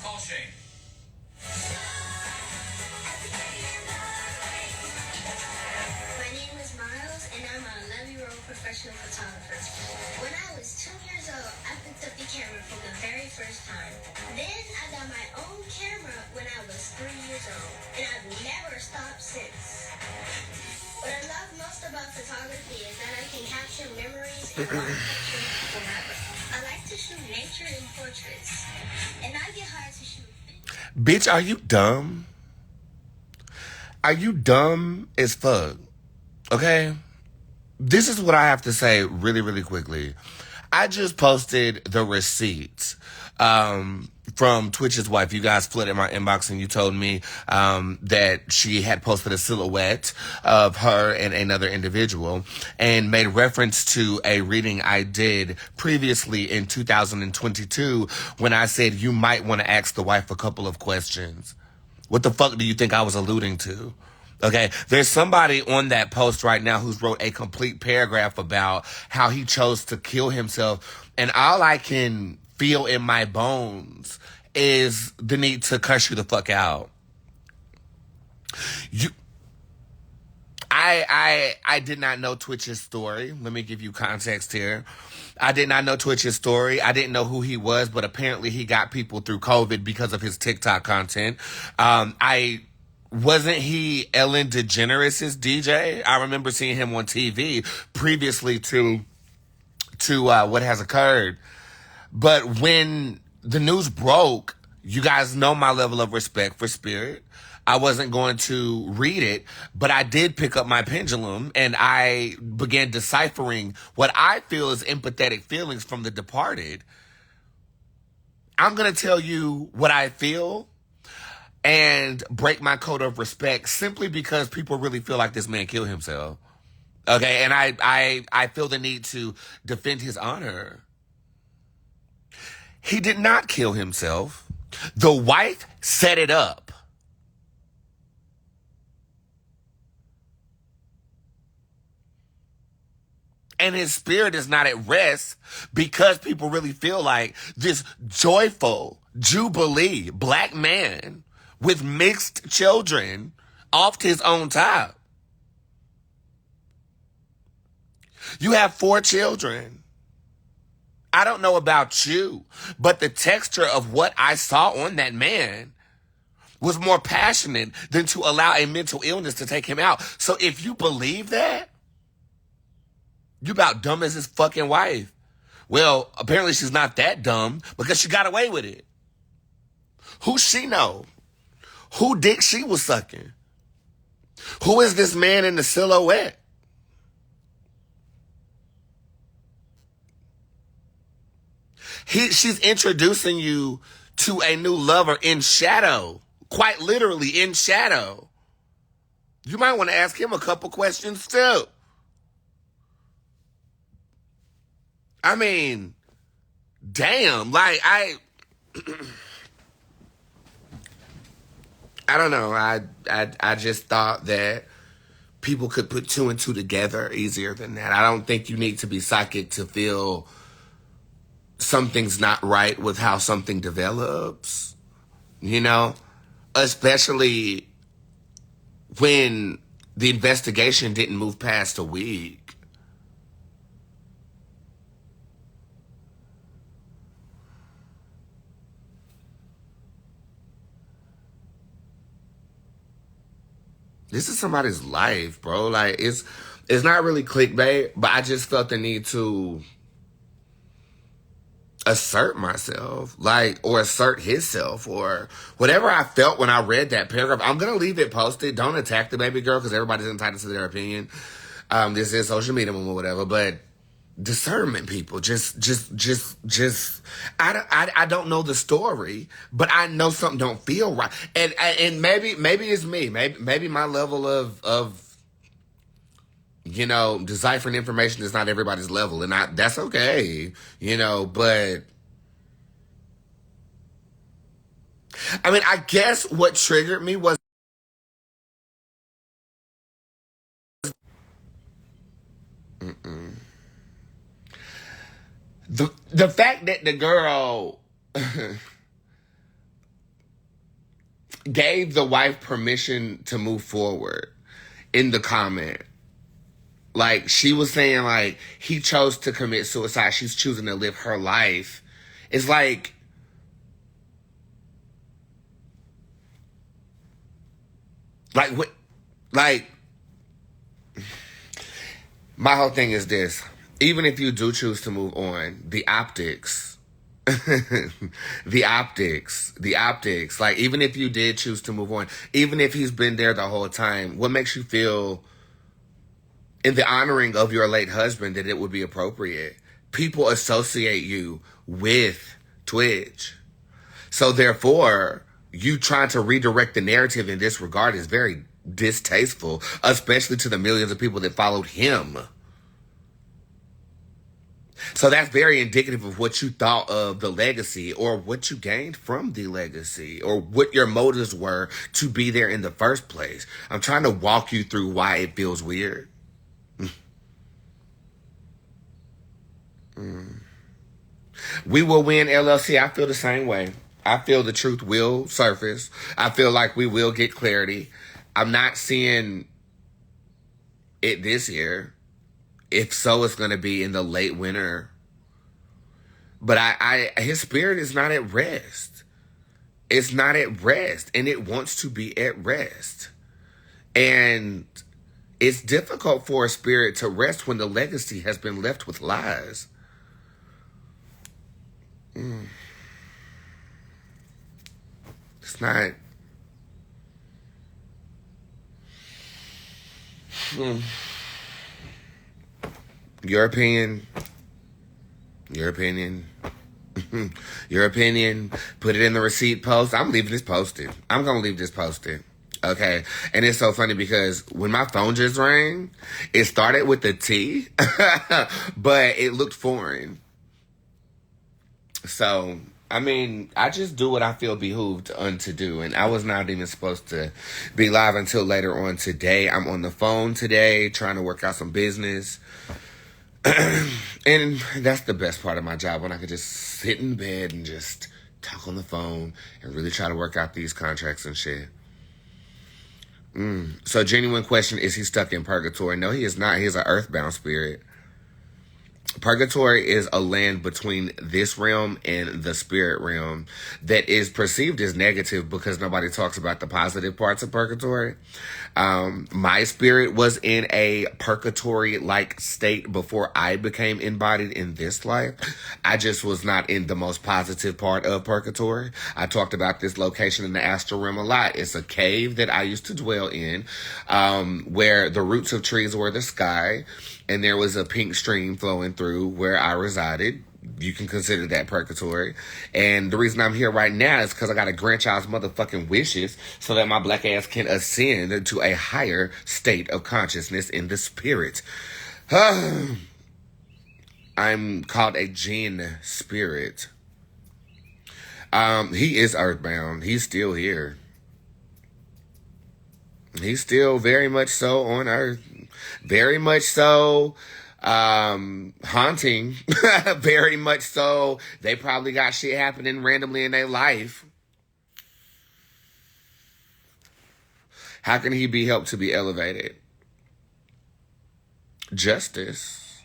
Call Shane. My name is Miles, and I'm an 11-year-old professional photographer. When I was 2 years old, I picked up the camera for the very first time. Then I got my own camera when I was 3 years old, and I've never stopped since. What I love most about photography is that I can capture memories in one picture forever. I like to shoot nature and portraits, and I get hired to shoot. Bitch, are you dumb? Are you dumb as fuck? Okay? This is what I have to say really, really quickly. I just posted the receipts from Twitch's wife. You guys flooded my inbox and you told me that she had posted a silhouette of her and another individual and made reference to a reading I did previously in 2022 when I said you might want to ask the wife a couple of questions. What the fuck do you think I was alluding to? Okay, there's somebody on that post right now who's wrote a complete paragraph about how he chose to kill himself. And all I can feel in my bones is the need to cuss you the fuck out. I did not know Twitch's story. Let me give you context here. I did not know Twitch's story. I didn't know who he was, but apparently he got people through COVID because of his TikTok content. Wasn't he Ellen DeGeneres' DJ? I remember seeing him on TV previously to what has occurred. But when the news broke, you guys know my level of respect for Spirit. I wasn't going to read it, but I did pick up my pendulum and I began deciphering what I feel is empathetic feelings from the departed. I'm going to tell you what I feel and break my code of respect simply because people really feel like this man killed himself. Okay, and I feel the need to defend his honor. He did not kill himself. The wife set it up. And his spirit is not at rest because people really feel like this joyful jubilee black man with mixed children off his own top. You have 4 children. I don't know about you, but the texture of what I saw on that man was more passionate than to allow a mental illness to take him out. So if you believe that, you about dumb as his fucking wife. Well, apparently she's not that dumb because she got away with it. Who she know? Who dick she was sucking? Who is this man in the silhouette? She's introducing you to a new lover in shadow. Quite literally in shadow. You might want to ask him a couple questions too. I mean, damn, like I don't know. I just thought that people could put 2 and 2 together easier than that. I don't think you need to be psychic to feel something's not right with how something develops, you know? Especially when the investigation didn't move past a week. This is somebody's life, bro. Like, it's not really clickbait, but I just felt the need to assert myself, like, or assert himself, or whatever I felt when I read that paragraph. I'm going to leave it posted. Don't attack the baby girl because everybody's entitled to their opinion. This is social media or whatever, but discernment, people. Just, I don't know the story, but I know something don't feel right. And maybe it's me. Maybe my level of you know, deciphering information is not everybody's level, and that's okay, you know, but I mean, I guess what triggered me was the fact that the girl gave the wife permission to move forward in the comment. Like, she was saying, like, he chose to commit suicide. She's choosing to live her life. It's like, what, like, my whole thing is this. Even if you do choose to move on, the optics, the optics, like, even if you did choose to move on, even if he's been there the whole time, what makes you feel in the honoring of your late husband that it would be appropriate? People associate you with Twitch. So therefore, you trying to redirect the narrative in this regard is very distasteful, especially to the millions of people that followed him. So that's very indicative of what you thought of the legacy, or what you gained from the legacy, or what your motives were to be there in the first place. I'm trying to walk you through why it feels weird. We will win, LLC. I feel the same way. I feel the truth will surface. I feel like we will get clarity. I'm not seeing it this year. If so, it's going to be in the late winter. But his spirit is not at rest. It's not at rest, and it wants to be at rest. And it's difficult for a spirit to rest when the legacy has been left with lies. It's not. Your opinion. Your opinion. Your opinion. Put it in the receipt post. I'm leaving this posted. I'm going to leave this posted. Okay. And it's so funny because when my phone just rang, it started with the T, but it looked foreign. So, I mean, I just do what I feel behooved unto do. And I was not even supposed to be live until later on today. I'm on the phone today trying to work out some business. And that's the best part of my job, when I could just sit in bed and just talk on the phone and really try to work out these contracts and shit. So, genuine question, is he stuck in purgatory? No, he is not. He is an earthbound spirit. Purgatory is a land between this realm and the spirit realm that is perceived as negative because nobody talks about the positive parts of purgatory. My spirit was in a purgatory-like state before I became embodied in this life. I just was not in the most positive part of purgatory. I talked about this location in the astral realm a lot. It's a cave that I used to dwell in, where the roots of trees were the sky, and there was a pink stream flowing through where I resided. You can consider that purgatory. And the reason I'm here right now is because I got to grant y'all's motherfucking wishes so that my black ass can ascend to a higher state of consciousness in the spirit. I'm called a jinn spirit. He is earthbound. He's still here. He's still very much so on earth. Very much so haunting. Very much so. They probably got shit happening randomly in their life. How can he be helped to be elevated? Justice.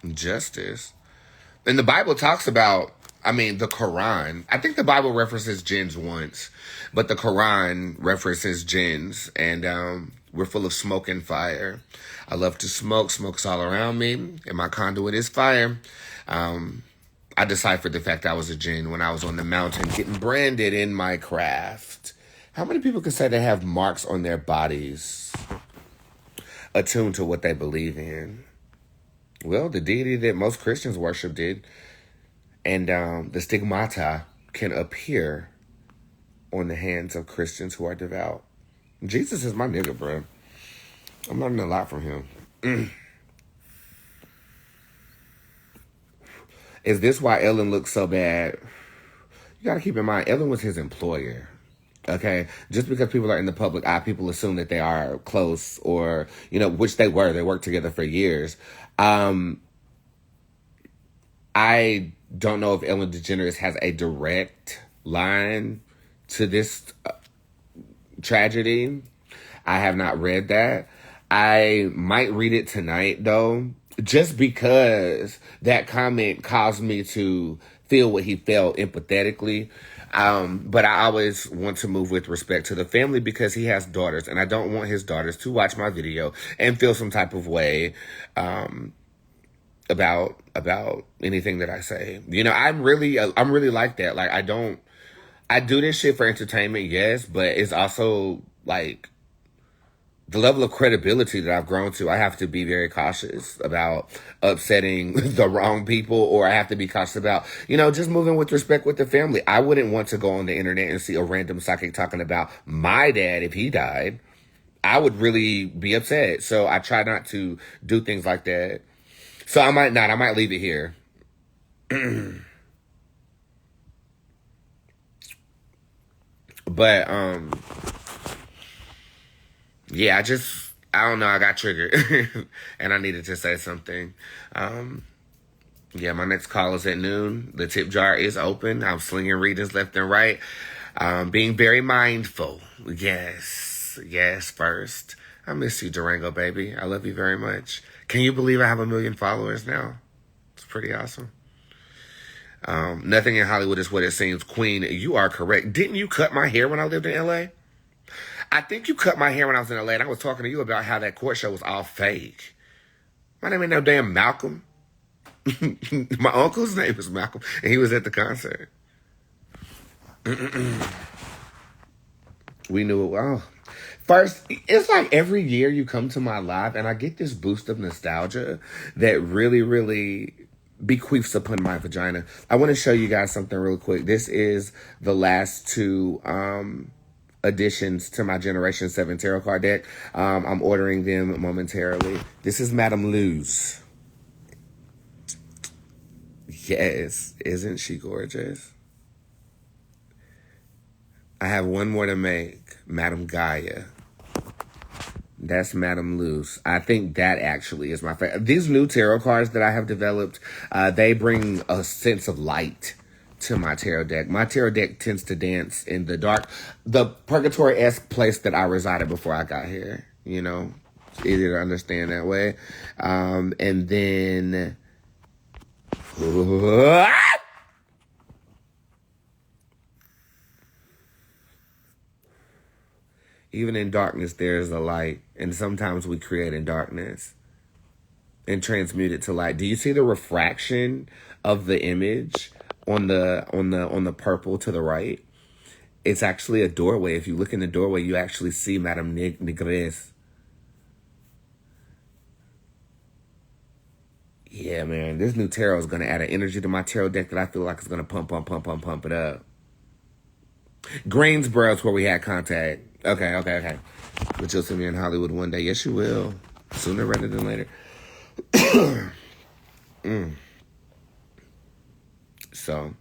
And the Bible talks about, the Quran. I think the Bible references jinns once, but the Quran references jinns, and we're full of smoke and fire. I love to smoke. Smoke's all around me, and my conduit is fire. I deciphered the fact I was a jinn when I was on the mountain getting branded in my craft. How many people can say they have marks on their bodies attuned to what they believe in? Well, the deity that most Christians worship did. And the stigmata can appear on the hands of Christians who are devout. Jesus is my nigga, bro. I'm learning a lot from him. Is this why Ellen looks so bad? You gotta keep in mind, Ellen was his employer. Okay? Just because people are in the public eye, people assume that they are close or, which they were. They worked together for years. I don't know if Ellen DeGeneres has a direct line to this tragedy. I have not read that. I might read it tonight, though, just because that comment caused me to feel what he felt empathetically. But I always want to move with respect to the family because he has daughters, and I don't want his daughters to watch my video and feel some type of way about anything that I say. You know, I'm really like that. Like, I do this shit for entertainment, yes, but it's also like the level of credibility that I've grown to. I have to be very cautious about upsetting the wrong people, or I have to be cautious about, you know, just moving with respect with the family. I wouldn't want to go on the internet and see a random psychic talking about my dad if he died. I would really be upset. So I try not to do things like that. So I might leave it here. But, yeah, I don't know, I got triggered. And I needed to say something. Yeah, my next call is at noon. The tip jar is open. I'm slinging readings left and right. Being very mindful. Yes, first. I miss you, Durango, baby. I love you very much. Can you believe I have 1 million followers now? It's pretty awesome. Nothing in Hollywood is what it seems. Queen, you are correct. Didn't you cut my hair when I lived in L.A.? I think you cut my hair when I was in L.A., and I was talking to you about how that court show was all fake. My name ain't no damn Malcolm. My uncle's name is Malcolm, and he was at the concert. We knew it well. First, it's like every year you come to my live, and I get this boost of nostalgia that really, really bequeaths upon my vagina. I want to show you guys something real quick. This is the last two additions to my Generation 7 tarot card deck. I'm ordering them momentarily. This is Madame Luz. Yes, isn't she gorgeous? I have one more to make. Madame Gaia. That's Madame Luz. I think that actually is my favorite. These new tarot cards that I have developed, they bring a sense of light to my tarot deck. My tarot deck tends to dance in the dark. The purgatory-esque place that I resided before I got here. You know, it's easy to understand that way. And then... Even in darkness, there is a light. And sometimes we create in darkness and transmute it to light. Do you see the refraction of the image on the purple to the right? It's actually a doorway. If you look in the doorway, you actually see Madame Negres. Yeah, man, this new tarot is going to add an energy to my tarot deck that I feel like is going to pump it up. Greensboro is where we had contact. Okay. But you'll see me in Hollywood one day. Yes, you will. Sooner rather than later. So,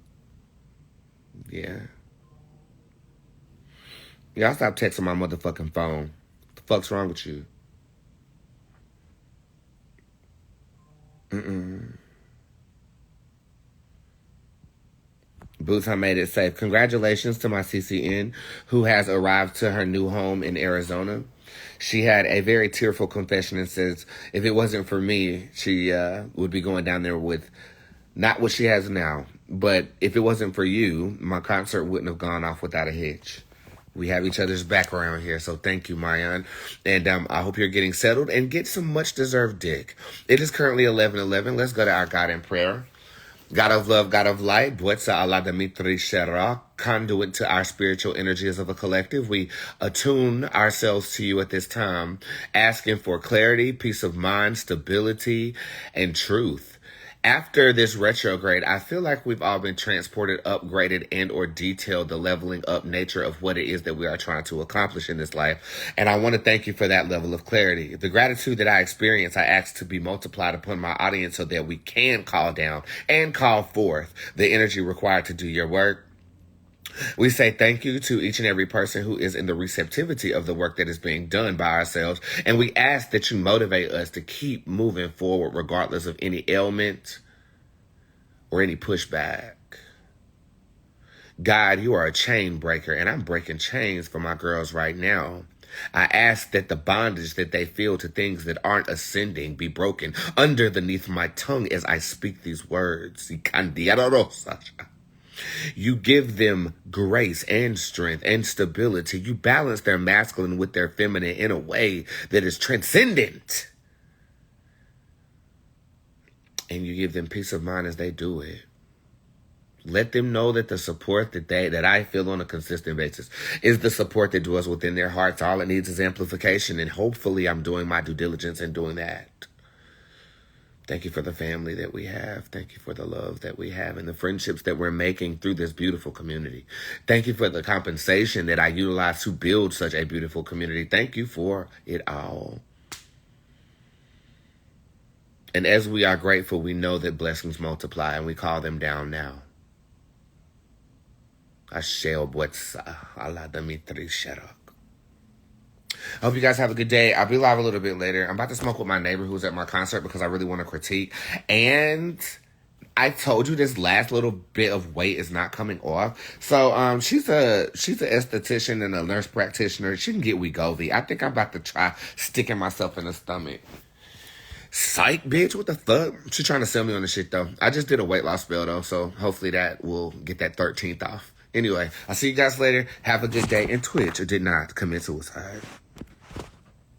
yeah. Y'all stop texting my motherfucking phone. What the fuck's wrong with you? Boots, I made it safe. Congratulations to my CCN who has arrived to her new home in Arizona. She had a very tearful confession and says if it wasn't for me, she would be going down there with not what she has now. But if it wasn't for you, my concert wouldn't have gone off without a hitch. We have each other's back around here, so thank you, Mayan. And I hope you're getting settled and get some much-deserved dick. It is currently 11:11. Let's go to our God in prayer. God of love, God of light, Buetsa Allah Dimitri Shera, conduit to our spiritual energies of a collective. We attune ourselves to you at this time, asking for clarity, peace of mind, stability, and truth. After this retrograde, I feel like we've all been transported, upgraded, and or detailed the leveling up nature of what it is that we are trying to accomplish in this life. And I want to thank you for that level of clarity. The gratitude that I experience, I ask to be multiplied upon my audience so that we can call down and call forth the energy required to do your work. We say thank you to each and every person who is in the receptivity of the work that is being done by ourselves. And we ask that you motivate us to keep moving forward regardless of any ailment or any pushback. God, you are a chain breaker, and I'm breaking chains for my girls right now. I ask that the bondage that they feel to things that aren't ascending be broken underneath my tongue as I speak these words. You give them grace and strength and stability. You balance their masculine with their feminine in a way that is transcendent. And you give them peace of mind as they do it. Let them know that the support that I feel on a consistent basis is the support that dwells within their hearts. All it needs is amplification, and hopefully I'm doing my due diligence in doing that. Thank you for the family that we have. Thank you for the love that we have and the friendships that we're making through this beautiful community. Thank you for the compensation that I utilize to build such a beautiful community. Thank you for it all. And as we are grateful, we know that blessings multiply, and we call them down now. I hope you guys have a good day. I'll be live a little bit later. I'm about to smoke with my neighbor who's at my concert because I really want to critique. And I told you this last little bit of weight is not coming off. So she's an esthetician and a nurse practitioner. She can get Wegovy. I think I'm about to try sticking myself in the stomach. Psych, bitch, what the fuck? She's trying to sell me on the shit, though. I just did a weight loss spell, though, so hopefully that will get that 13th off. Anyway, I'll see you guys later. Have a good day. And Twitch did not commit suicide.